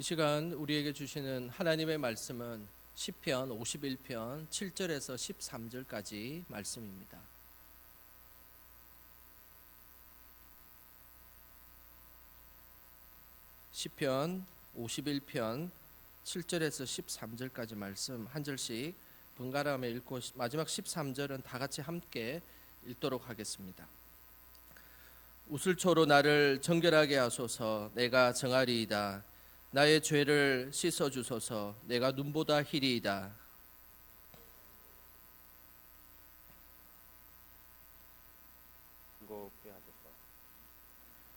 이 시간 우리에게 주시는 하나님의 말씀은 시편 51편 7절에서 13절까지 말씀입니다. 시편 51편 7절에서 13절까지 말씀 한 절씩 번갈아가며 읽고 마지막 13절은 다 같이 함께 읽도록 하겠습니다. 우슬초로 나를 정결하게 하소서. 내가 정하리이다. 나의 죄를 씻어주소서. 내가 눈보다 희리이다.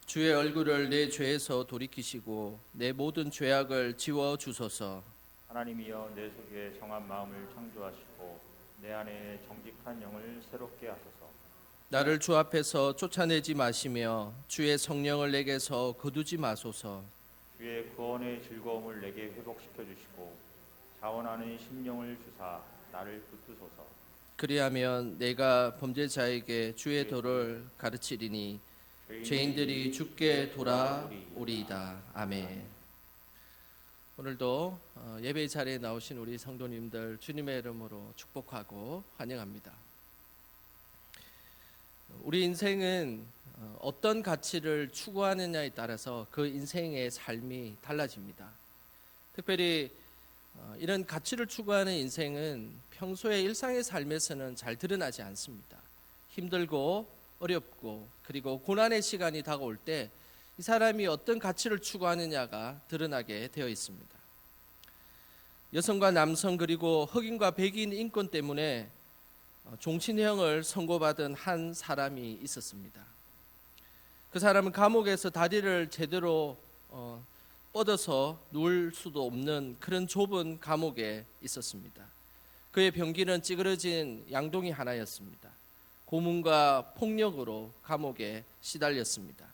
주의 얼굴을 내 죄에서 돌이키시고 내 모든 죄악을 지워주소서. 하나님이여, 내 속에 정한 마음을 창조하시고 내 안에 정직한 영을 새롭게 하소서. 나를 주 앞에서 쫓아내지 마시며 주의 성령을 내게서 거두지 마소서. 주의 구원의 즐거움을 내게 회복시켜 주시고 자원하는 심령을 주사 나를 붙드소서. 그리하면 내가 범죄자에게 주의 도를 가르치리니 죄인들이 주께 돌아오리이다. 아멘. 오늘도 예배 자리에 나오신 우리 성도님들 주님의 이름으로 축복하고 환영합니다. 우리 인생은 어떤 가치를 추구하느냐에 따라서 그 인생의 삶이 달라집니다. 특별히 이런 가치를 추구하는 인생은 평소의 일상의 삶에서는 잘 드러나지 않습니다. 힘들고 어렵고 그리고 고난의 시간이 다가올 때 이 사람이 어떤 가치를 추구하느냐가 드러나게 되어 있습니다. 여성과 남성 그리고 흑인과 백인 인권 때문에 종신형을 선고받은 한 사람이 있었습니다. 그 사람은 감옥에서 다리를 제대로 뻗어서 누울 수도 없는 그런 좁은 감옥에 있었습니다. 그의 병기는 찌그러진 양동이 하나였습니다. 고문과 폭력으로 감옥에 시달렸습니다.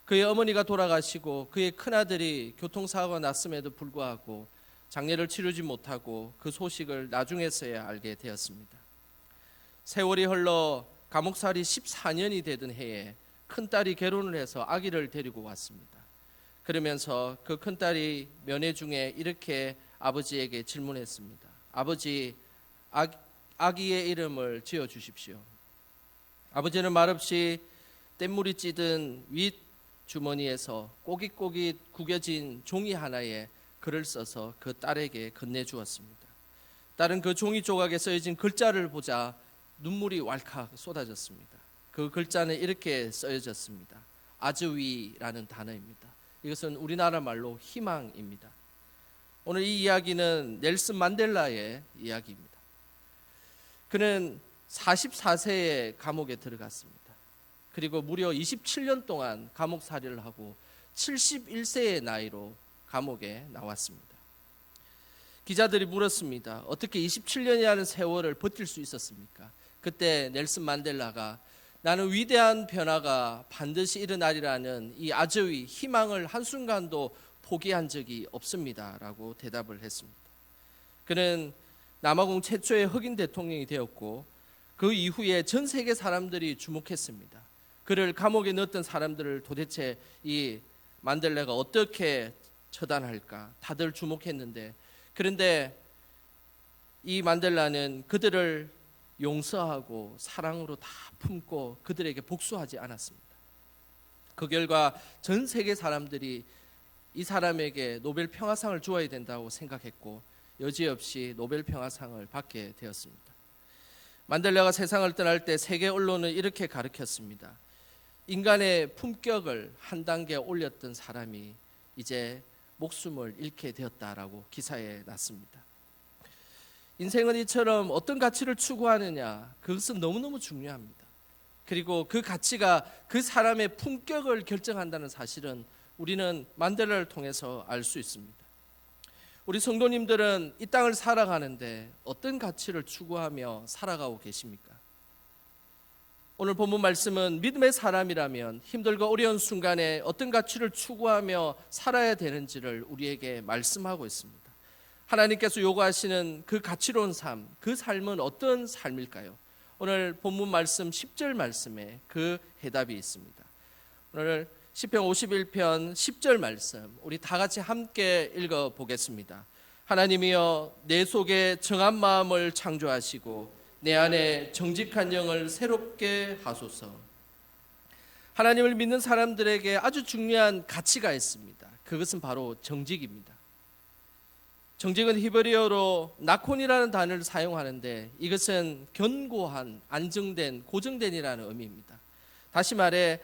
그의 어머니가 돌아가시고 그의 큰아들이 교통사고가 났음에도 불구하고 장례를 치르지 못하고 그 소식을 나중에서야 알게 되었습니다. 세월이 흘러 감옥살이 14년이 되던 해에 큰딸이 결혼을 해서 아기를 데리고 왔습니다. 그러면서 그 큰딸이 면회 중에 이렇게 아버지에게 질문했습니다. 아버지, 아기의 이름을 지어주십시오. 아버지는 말없이 뗏물이 찌든 윗 주머니에서 꼬깃꼬깃 구겨진 종이 하나에 글을 써서 그 딸에게 건네주었습니다. 딸은 그 종이 조각에 쓰여진 글자를 보자 눈물이 왈칵 쏟아졌습니다. 그 글자는 이렇게 쓰여졌습니다. 아즈위라는 단어입니다. 이것은 우리나라 말로 희망입니다. 오늘 이 이야기는 넬슨 만델라의 이야기입니다. 그는 44세에 감옥에 들어갔습니다. 그리고 무려 27년 동안 감옥살이를 하고 71세의 나이로 감옥에 나왔습니다. 기자들이 물었습니다. 어떻게 27년이라는 세월을 버틸 수 있었습니까? 그때 넬슨 만델라가 나는 위대한 변화가 반드시 일어나리라는 이 아즈위 희망을 한순간도 포기한 적이 없습니다 라고 대답을 했습니다. 그는 남아공 최초의 흑인 대통령이 되었고 그 이후에 전 세계 사람들이 주목했습니다. 그를 감옥에 넣었던 사람들을 도대체 이 만델라가 어떻게 처단할까 다들 주목했는데, 그런데 이 만델라는 그들을 용서하고 사랑으로 다 품고 그들에게 복수하지 않았습니다. 그 결과 전 세계 사람들이 이 사람에게 노벨 평화상을 주어야 된다고 생각했고 여지없이 노벨 평화상을 받게 되었습니다. 만델라가 세상을 떠날 때 세계 언론은 이렇게 가르쳤습니다. 인간의 품격을 한 단계 올렸던 사람이 이제 목숨을 잃게 되었다라고 기사에 났습니다. 인생은 이처럼 어떤 가치를 추구하느냐, 그것은 너무너무 중요합니다. 그리고 그 가치가 그 사람의 품격을 결정한다는 사실은 우리는 만델라를 통해서 알 수 있습니다. 우리 성도님들은 이 땅을 살아가는데 어떤 가치를 추구하며 살아가고 계십니까? 오늘 본문 말씀은 믿음의 사람이라면 힘들고 어려운 순간에 어떤 가치를 추구하며 살아야 되는지를 우리에게 말씀하고 있습니다. 하나님께서 요구하시는 그 가치로운 삶, 그 삶은 어떤 삶일까요? 오늘 본문 말씀 10절 말씀에 그 해답이 있습니다. 오늘 시편 51편 10절 말씀 우리 다 같이 함께 읽어 보겠습니다. 하나님이여 내 속에 정한 마음을 창조하시고 내 안에 정직한 영을 새롭게 하소서. 하나님을 믿는 사람들에게 아주 중요한 가치가 있습니다. 그것은 바로 정직입니다. 정직은 히브리어로 나콘이라는 단어를 사용하는데 이것은 견고한, 안정된, 고정된이라는 의미입니다. 다시 말해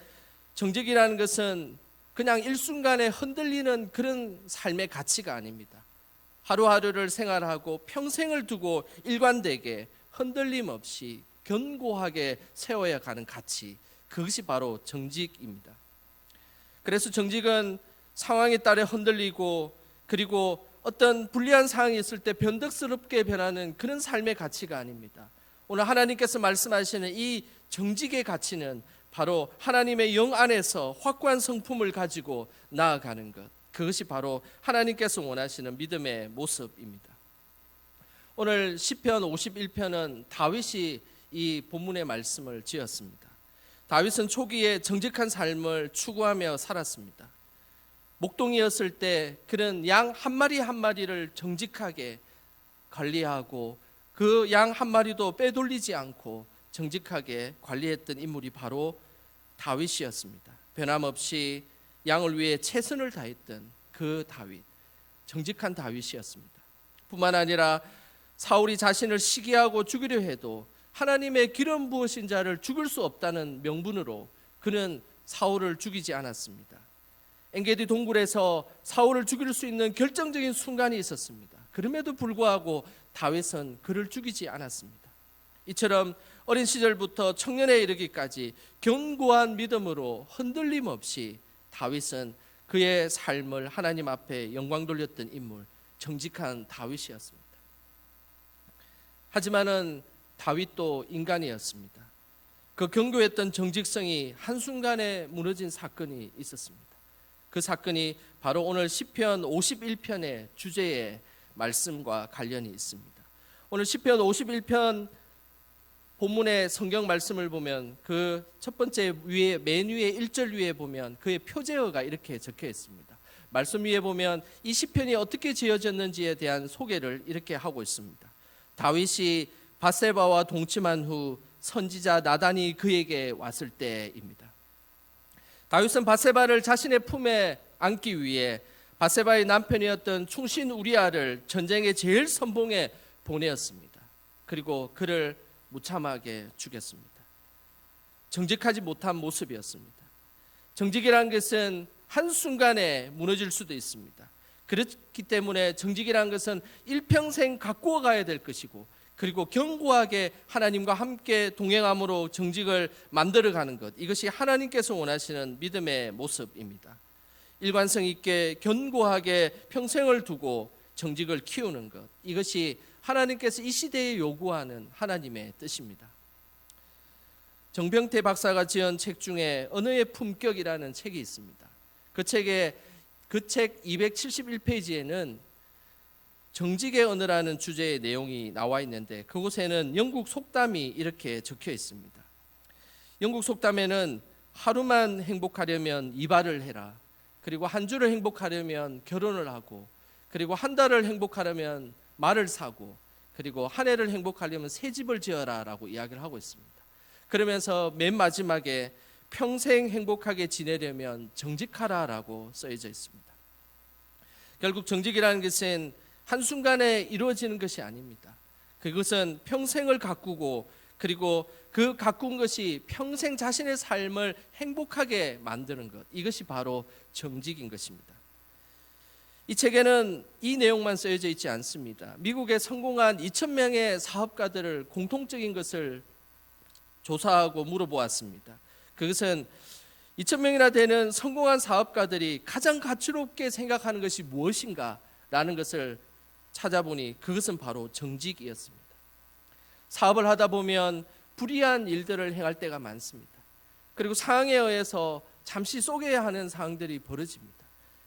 정직이라는 것은 그냥 일순간에 흔들리는 그런 삶의 가치가 아닙니다. 하루하루를 생활하고 평생을 두고 일관되게 흔들림 없이 견고하게 세워야 가는 가치, 그것이 바로 정직입니다. 그래서 정직은 상황에 따라 흔들리고 그리고 어떤 불리한 상황이 있을 때 변덕스럽게 변하는 그런 삶의 가치가 아닙니다. 오늘 하나님께서 말씀하시는 이 정직의 가치는 바로 하나님의 영 안에서 확고한 성품을 가지고 나아가는 것, 그것이 바로 하나님께서 원하시는 믿음의 모습입니다. 오늘 시편 51편은 다윗이 이 본문의 말씀을 지었습니다. 다윗은 초기에 정직한 삶을 추구하며 살았습니다. 목동이었을 때 그는 양 한 마리 한 마리를 정직하게 관리하고 그 양 한 마리도 빼돌리지 않고 정직하게 관리했던 인물이 바로 다윗이었습니다. 변함없이 양을 위해 최선을 다했던 그 다윗, 정직한 다윗이었습니다. 뿐만 아니라 사울이 자신을 시기하고 죽이려 해도 하나님의 기름 부으신 자를 죽일 수 없다는 명분으로 그는 사울을 죽이지 않았습니다. 엔게디 동굴에서 사울을 죽일 수 있는 결정적인 순간이 있었습니다. 그럼에도 불구하고 다윗은 그를 죽이지 않았습니다. 이처럼 어린 시절부터 청년에 이르기까지 견고한 믿음으로 흔들림 없이 다윗은 그의 삶을 하나님 앞에 영광 돌렸던 인물, 정직한 다윗이었습니다. 하지만은 다윗도 인간이었습니다. 그 견고했던 정직성이 한순간에 무너진 사건이 있었습니다. 그 사건이 바로 오늘 시편 51편의 주제의 말씀과 관련이 있습니다. 오늘 시편 51편 본문의 성경 말씀을 보면 그 첫 번째 위에 맨 위에 1절 위에 보면 그의 표제어가 이렇게 적혀 있습니다. 말씀 위에 보면 이 시편이 어떻게 지어졌는지에 대한 소개를 이렇게 하고 있습니다. 다윗이 밧세바와 동침한 후 선지자 나단이 그에게 왔을 때입니다. 다윗은 밧세바를 자신의 품에 안기 위해 밧세바의 남편이었던 충신 우리아를 전쟁의 제일 선봉에 보내었습니다. 그리고 그를 무참하게 죽였습니다. 정직하지 못한 모습이었습니다. 정직이라는 것은 한순간에 무너질 수도 있습니다. 그렇기 때문에 정직이라는 것은 일평생 갖고 가야 될 것이고 그리고 견고하게 하나님과 함께 동행함으로 정직을 만들어가는 것, 이것이 하나님께서 원하시는 믿음의 모습입니다. 일관성 있게 견고하게 평생을 두고 정직을 키우는 것, 이것이 하나님께서 이 시대에 요구하는 하나님의 뜻입니다. 정병태 박사가 지은 책 중에 언어의 품격이라는 책이 있습니다. 그 책 271페이지에는 정직의 언어라는 주제의 내용이 나와 있는데 그곳에는 영국 속담이 이렇게 적혀 있습니다. 영국 속담에는 하루만 행복하려면 이발을 해라. 그리고 한 주를 행복하려면 결혼을 하고 그리고 한 달을 행복하려면 말을 사고 그리고 한 해를 행복하려면 새 집을 지어라 라고 이야기를 하고 있습니다. 그러면서 맨 마지막에 평생 행복하게 지내려면 정직하라 라고 써져 있습니다. 결국 정직이라는 것은 한순간에 이루어지는 것이 아닙니다. 그것은 평생을 가꾸고 그리고 그 가꾼 것이 평생 자신의 삶을 행복하게 만드는 것, 이것이 바로 정직인 것입니다. 이 책에는 이 내용만 쓰여져 있지 않습니다. 미국의 성공한 2,000명의 사업가들을 공통적인 것을 조사하고 물어보았습니다. 그것은 2,000명이나 되는 성공한 사업가들이 가장 가치롭게 생각하는 것이 무엇인가 라는 것을 찾아보니 그것은 바로 정직이었습니다. 사업을 하다 보면 불이한 일들을 행할 때가 많습니다. 그리고 상황에 의해서 잠시 속여야 하는 상황들이 벌어집니다.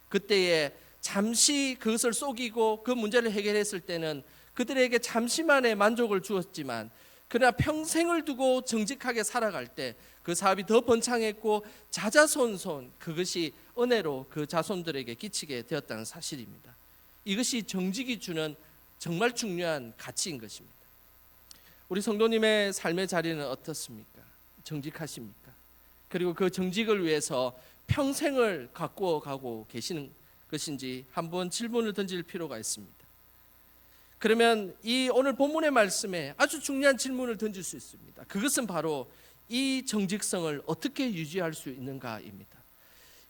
그때에 잠시 그것을 속이고 그 문제를 해결했을 때는 그들에게 잠시만의 만족을 주었지만 그러나 평생을 두고 정직하게 살아갈 때 그 사업이 더 번창했고 자자손손 그것이 은혜로 그 자손들에게 끼치게 되었다는 사실입니다. 이것이 정직이 주는 정말 중요한 가치인 것입니다. 우리 성도님의 삶의 자리는 어떻습니까? 정직하십니까? 그리고 그 정직을 위해서 평생을 가꾸어 가고 계시는 것인지 한번 질문을 던질 필요가 있습니다. 그러면 이 오늘 본문의 말씀에 아주 중요한 질문을 던질 수 있습니다. 그것은 바로 이 정직성을 어떻게 유지할 수 있는가입니다.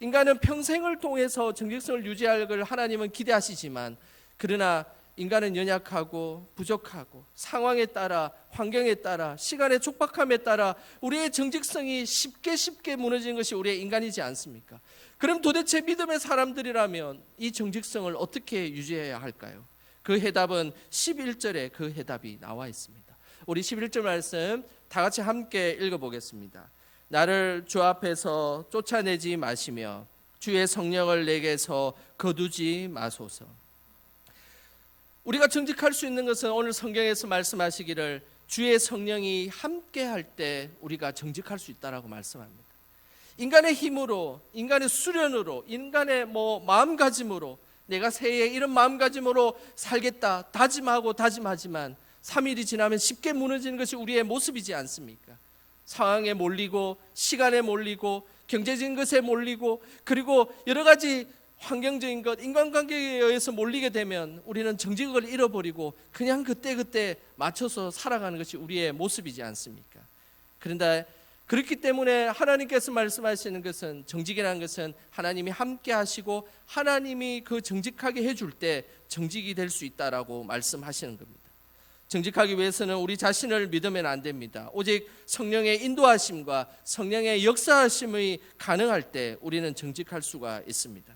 인간은 평생을 통해서 정직성을 유지할 걸 하나님은 기대하시지만, 그러나 인간은 연약하고 부족하고 상황에 따라, 환경에 따라, 시간의 촉박함에 따라 우리의 정직성이 쉽게 무너지는 것이 우리의 인간이지 않습니까? 그럼 도대체 믿음의 사람들이라면 이 정직성을 어떻게 유지해야 할까요? 그 해답은 11절에 그 해답이 나와 있습니다. 우리 11절 말씀 다 같이 함께 읽어보겠습니다. 나를 주 앞에서 쫓아내지 마시며 주의 성령을 내게서 거두지 마소서. 우리가 정직할 수 있는 것은 오늘 성경에서 말씀하시기를 주의 성령이 함께 할 때 우리가 정직할 수 있다라고 말씀합니다. 인간의 힘으로, 인간의 수련으로, 인간의 마음가짐으로 내가 새해 이런 마음가짐으로 살겠다 다짐하고 다짐하지만 3일이 지나면 쉽게 무너지는 것이 우리의 모습이지 않습니까? 상황에 몰리고 시간에 몰리고 경제적인 것에 몰리고 그리고 여러 가지 환경적인 것, 인간관계에 의해서 몰리게 되면 우리는 정직을 잃어버리고 그냥 그때 맞춰서 살아가는 것이 우리의 모습이지 않습니까? 그런데 그렇기 때문에 하나님께서 말씀하시는 것은, 정직이라는 것은 하나님이 함께 하시고 하나님이 그 정직하게 해줄 때 정직이 될 수 있다라고 말씀하시는 겁니다. 정직하기 위해서는 우리 자신을 믿으면 안 됩니다. 오직 성령의 인도하심과 성령의 역사하심이 가능할 때 우리는 정직할 수가 있습니다.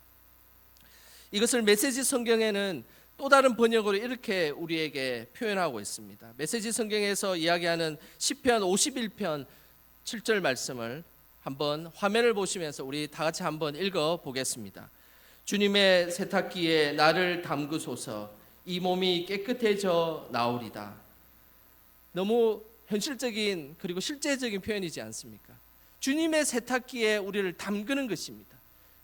이것을 메시지 성경에는 또 다른 번역으로 이렇게 우리에게 표현하고 있습니다. 메시지 성경에서 이야기하는 시편 51편 7절 말씀을 한번 화면을 보시면서 우리 다 같이 한번 읽어보겠습니다. 주님의 세탁기에 나를 담그소서. 이 몸이 깨끗해져 나오리다. 너무 현실적인 그리고 실제적인 표현이지 않습니까? 주님의 세탁기에 우리를 담그는 것입니다.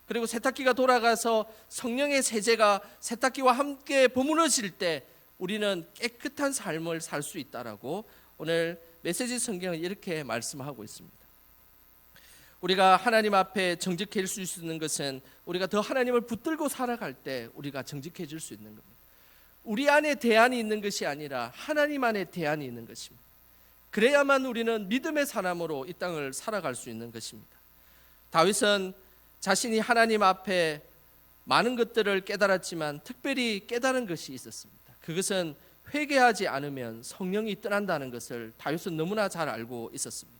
그리고 세탁기가 돌아가서 성령의 세제가 세탁기와 함께 버무려질 때 우리는 깨끗한 삶을 살 수 있다라고 오늘 메시지 성경은 이렇게 말씀하고 있습니다. 우리가 하나님 앞에 정직해질 수 있는 것은 우리가 더 하나님을 붙들고 살아갈 때 우리가 정직해질 수 있는 겁니다. 우리 안에 대안이 있는 것이 아니라 하나님 안에 대안이 있는 것입니다. 그래야만 우리는 믿음의 사람으로 이 땅을 살아갈 수 있는 것입니다. 다윗은 자신이 하나님 앞에 많은 것들을 깨달았지만 특별히 깨달은 것이 있었습니다. 그것은 회개하지 않으면 성령이 떠난다는 것을 다윗은 너무나 잘 알고 있었습니다.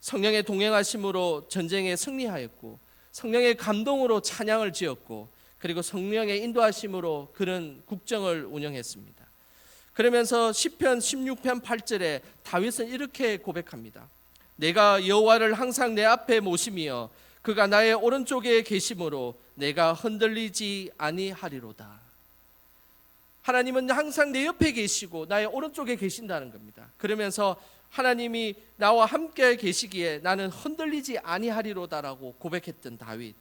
성령의 동행하심으로 전쟁에 승리하였고 성령의 감동으로 찬양을 지었고 그리고 성령의 인도하심으로 그런 국정을 운영했습니다. 그러면서 시편 16편 8절에 다윗은 이렇게 고백합니다. 내가 여호와를 항상 내 앞에 모심이여 그가 나의 오른쪽에 계심으로 내가 흔들리지 아니하리로다. 하나님은 항상 내 옆에 계시고 나의 오른쪽에 계신다는 겁니다. 그러면서 하나님이 나와 함께 계시기에 나는 흔들리지 아니하리로다라고 고백했던 다윗,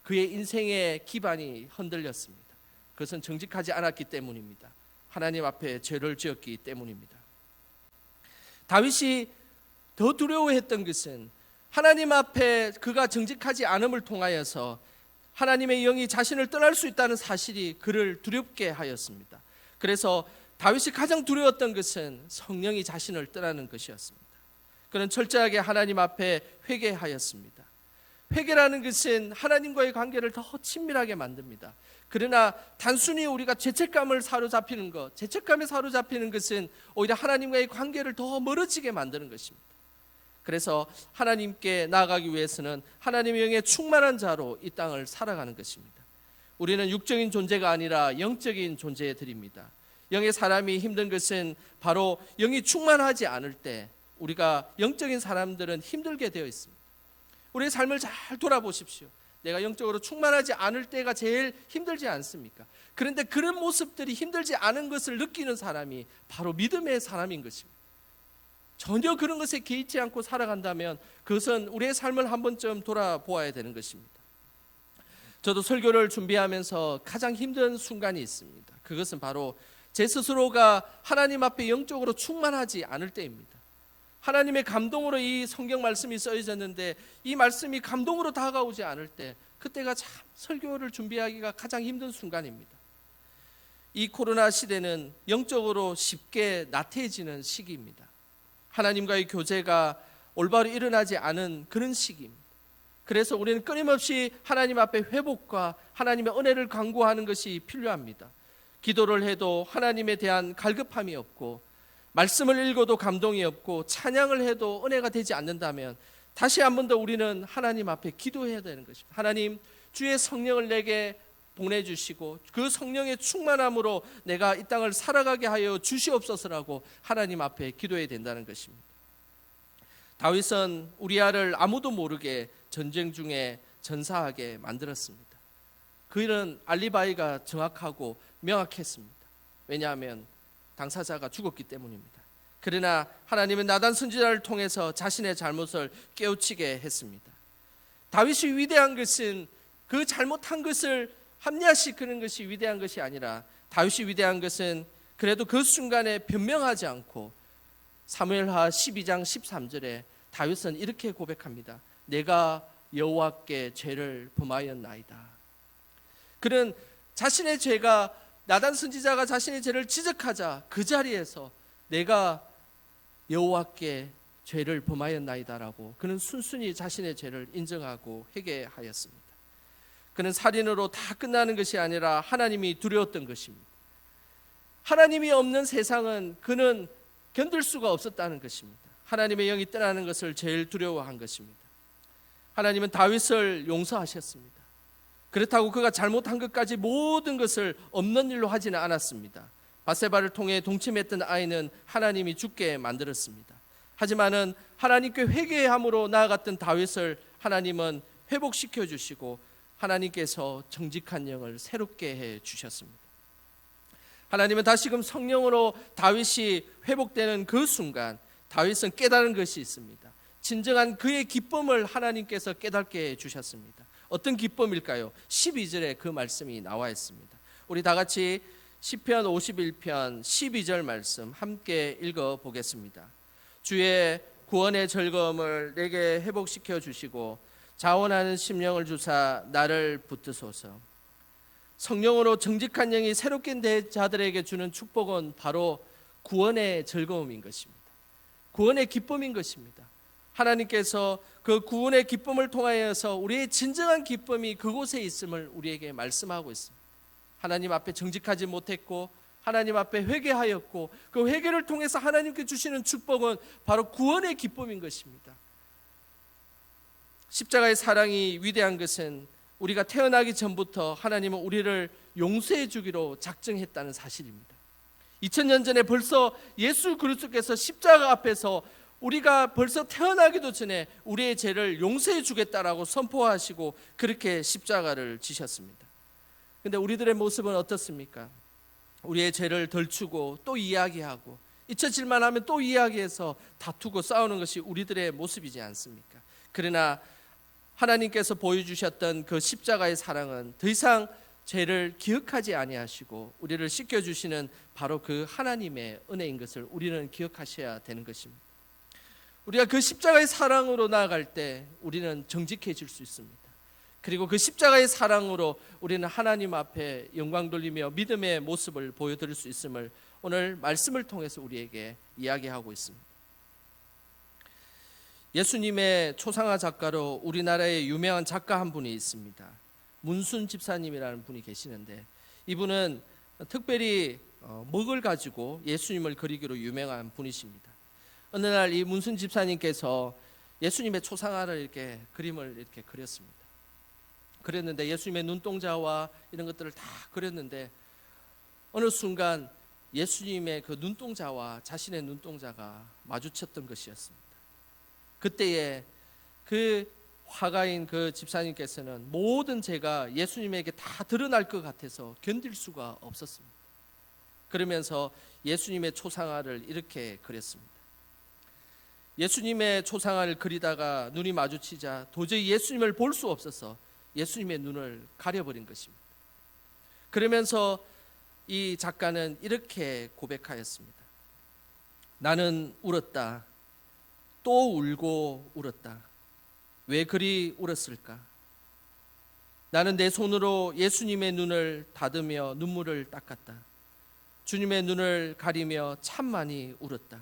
그의 인생의 기반이 흔들렸습니다. 그것은 정직하지 않았기 때문입니다. 하나님 앞에 죄를 지었기 때문입니다. 다윗이 더 두려워했던 것은 하나님 앞에 그가 정직하지 않음을 통하여서 하나님의 영이 자신을 떠날 수 있다는 사실이 그를 두렵게 하였습니다. 그래서 다윗이 가장 두려웠던 것은 성령이 자신을 떠나는 것이었습니다. 그는 철저하게 하나님 앞에 회개하였습니다. 회개라는 것은 하나님과의 관계를 더 친밀하게 만듭니다. 그러나 단순히 우리가 죄책감을 사로잡히는 것, 죄책감에 사로잡히는 것은 오히려 하나님과의 관계를 더 멀어지게 만드는 것입니다. 그래서 하나님께 나아가기 위해서는 하나님의 영에 충만한 자로 이 땅을 살아가는 것입니다. 우리는 육적인 존재가 아니라 영적인 존재들입니다. 영의 사람이 힘든 것은 바로 영이 충만하지 않을 때 우리가 영적인 사람들은 힘들게 되어 있습니다. 우리의 삶을 잘 돌아보십시오. 내가 영적으로 충만하지 않을 때가 제일 힘들지 않습니까? 그런데 그런 모습들이 힘들지 않은 것을 느끼는 사람이 바로 믿음의 사람인 것입니다. 전혀 그런 것에 개의치 않고 살아간다면 그것은 우리의 삶을 한 번쯤 돌아보아야 되는 것입니다. 저도 설교를 준비하면서 가장 힘든 순간이 있습니다. 그것은 바로 제 스스로가 하나님 앞에 영적으로 충만하지 않을 때입니다. 하나님의 감동으로 이 성경 말씀이 써있었는데 이 말씀이 감동으로 다가오지 않을 때, 그때가 참 설교를 준비하기가 가장 힘든 순간입니다. 이 코로나 시대는 영적으로 쉽게 나태해지는 시기입니다. 하나님과의 교제가 올바로 일어나지 않은 그런 시기입니다. 그래서 우리는 끊임없이 하나님 앞에 회복과 하나님의 은혜를 간구하는 것이 필요합니다. 기도를 해도 하나님에 대한 갈급함이 없고, 말씀을 읽어도 감동이 없고, 찬양을 해도 은혜가 되지 않는다면 다시 한 번 더 우리는 하나님 앞에 기도해야 되는 것입니다. 하나님, 주의 성령을 내게 보내주시고 그 성령의 충만함으로 내가 이 땅을 살아가게 하여 주시옵소서라고 하나님 앞에 기도해야 된다는 것입니다. 다윗은 우리아를 아무도 모르게 전쟁 중에 전사하게 만들었습니다. 그는 알리바이가 정확하고 명확했습니다. 왜냐하면 당사자가 죽었기 때문입니다. 그러나 하나님은 나단 선지자를 통해서 자신의 잘못을 깨우치게 했습니다. 다윗이 위대한 것은 그 잘못한 것을 합리화시키는 것이 위대한 것이 아니라, 다윗이 위대한 것은 그래도 그 순간에 변명하지 않고 사무엘하 12장 13절에 다윗은 이렇게 고백합니다. 내가 여호와께 죄를 범하였나이다. 그는 자신의 죄가, 나단 선지자가 자신의 죄를 지적하자 그 자리에서 내가 여호와께 죄를 범하였나이다라고 그는 순순히 자신의 죄를 인정하고 회개하였습니다. 그는 살인으로 다 끝나는 것이 아니라 하나님이 두려웠던 것입니다. 하나님이 없는 세상은 그는 견딜 수가 없었다는 것입니다. 하나님의 영이 떠나는 것을 제일 두려워한 것입니다. 하나님은 다윗을 용서하셨습니다. 그렇다고 그가 잘못한 것까지 모든 것을 없는 일로 하지는 않았습니다. 바세바를 통해 동침했던 아이는 하나님이 죽게 만들었습니다. 하지만은 하나님께 회개함으로 나아갔던 다윗을 하나님은 회복시켜 주시고 하나님께서 정직한 영을 새롭게 해 주셨습니다. 하나님은 다시금 성령으로 다윗이 회복되는 그 순간 다윗은 깨달은 것이 있습니다. 진정한 그의 기쁨을 하나님께서 깨닫게 해 주셨습니다. 어떤 기쁨일까요? 12절에 그 말씀이 나와 있습니다. 우리 다 같이 시편 51편 12절 말씀 함께 읽어보겠습니다. 주의 구원의 즐거움을 내게 회복시켜 주시고 자원하는 심령을 주사 나를 붙드소서. 성령으로 정직한 영이 새롭게 된 자들에게 주는 축복은 바로 구원의 즐거움인 것입니다. 구원의 기쁨인 것입니다. 하나님께서 그 구원의 기쁨을 통하여서 우리의 진정한 기쁨이 그곳에 있음을 우리에게 말씀하고 있습니다. 하나님 앞에 정직하지 못했고 하나님 앞에 회개하였고 그 회개를 통해서 하나님께 주시는 축복은 바로 구원의 기쁨인 것입니다. 십자가의 사랑이 위대한 것은 우리가 태어나기 전부터 하나님은 우리를 용서해 주기로 작정했다는 사실입니다. 2000년 전에 벌써 예수 그리스도께서 십자가 앞에서 우리가 벌써 태어나기도 전에 우리의 죄를 용서해 주겠다라고 선포하시고 그렇게 십자가를 지셨습니다. 그런데 우리들의 모습은 어떻습니까? 우리의 죄를 덜추고 또 이야기하고 잊혀질만 하면 또 이야기해서 다투고 싸우는 것이 우리들의 모습이지 않습니까? 그러나 하나님께서 보여주셨던 그 십자가의 사랑은 더 이상 죄를 기억하지 아니하시고 우리를 씻겨주시는 바로 그 하나님의 은혜인 것을 우리는 기억하셔야 되는 것입니다. 우리가 그 십자가의 사랑으로 나아갈 때 우리는 정직해질 수 있습니다. 그리고 그 십자가의 사랑으로 우리는 하나님 앞에 영광 돌리며 믿음의 모습을 보여드릴 수 있음을 오늘 말씀을 통해서 우리에게 이야기하고 있습니다. 예수님의 초상화 작가로 우리나라에 유명한 작가 한 분이 있습니다. 문순 집사님이라는 분이 계시는데 이분은 특별히 먹을 가지고 예수님을 그리기로 유명한 분이십니다. 어느 날 이 문순 집사님께서 예수님의 초상화를 이렇게 그림을 이렇게 그렸습니다. 그렸는데 예수님의 눈동자와 이런 것들을 다 그렸는데 어느 순간 예수님의 그 눈동자와 자신의 눈동자가 마주쳤던 것이었습니다. 그때에 그 화가인 그 집사님께서는 모든 죄가 예수님에게 다 드러날 것 같아서 견딜 수가 없었습니다. 그러면서 예수님의 초상화를 이렇게 그렸습니다. 예수님의 초상화를 그리다가 눈이 마주치자 도저히 예수님을 볼 수 없어서 예수님의 눈을 가려버린 것입니다. 그러면서 이 작가는 이렇게 고백하였습니다. 나는 울었다. 또 울고 울었다. 왜 그리 울었을까? 나는 내 손으로 예수님의 눈을 다듬며 눈물을 닦았다. 주님의 눈을 가리며 참 많이 울었다.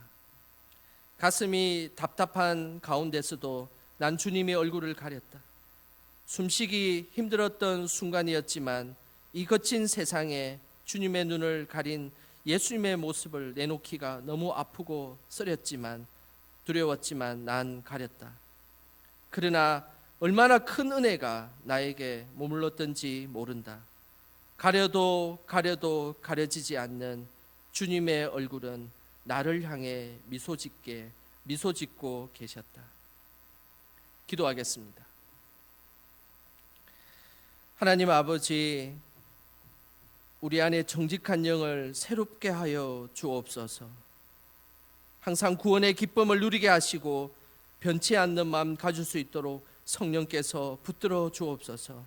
가슴이 답답한 가운데서도 난 주님의 얼굴을 가렸다. 숨쉬기 힘들었던 순간이었지만 이 거친 세상에 주님의 눈을 가린 예수님의 모습을 내놓기가 너무 아프고 쓰렸지만 두려웠지만 난 가렸다. 그러나 얼마나 큰 은혜가 나에게 머물렀던지 모른다. 가려도 가려지지 않는 주님의 얼굴은 나를 향해 미소 짓고 계셨다. 기도하겠습니다. 하나님 아버지, 우리 안에 정직한 영을 새롭게 하여 주옵소서. 항상 구원의 기쁨을 누리게 하시고 변치 않는 마음 가질 수 있도록 성령께서 붙들어 주옵소서.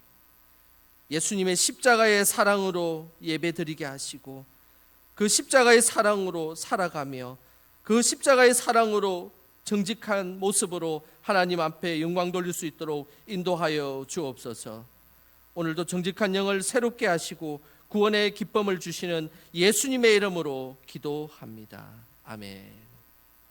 예수님의 십자가의 사랑으로 예배드리게 하시고 그 십자가의 사랑으로 살아가며 그 십자가의 사랑으로 정직한 모습으로 하나님 앞에 영광 돌릴 수 있도록 인도하여 주옵소서. 오늘도 정직한 영을 새롭게 하시고 구원의 기쁨을 주시는 예수님의 이름으로 기도합니다. 아멘.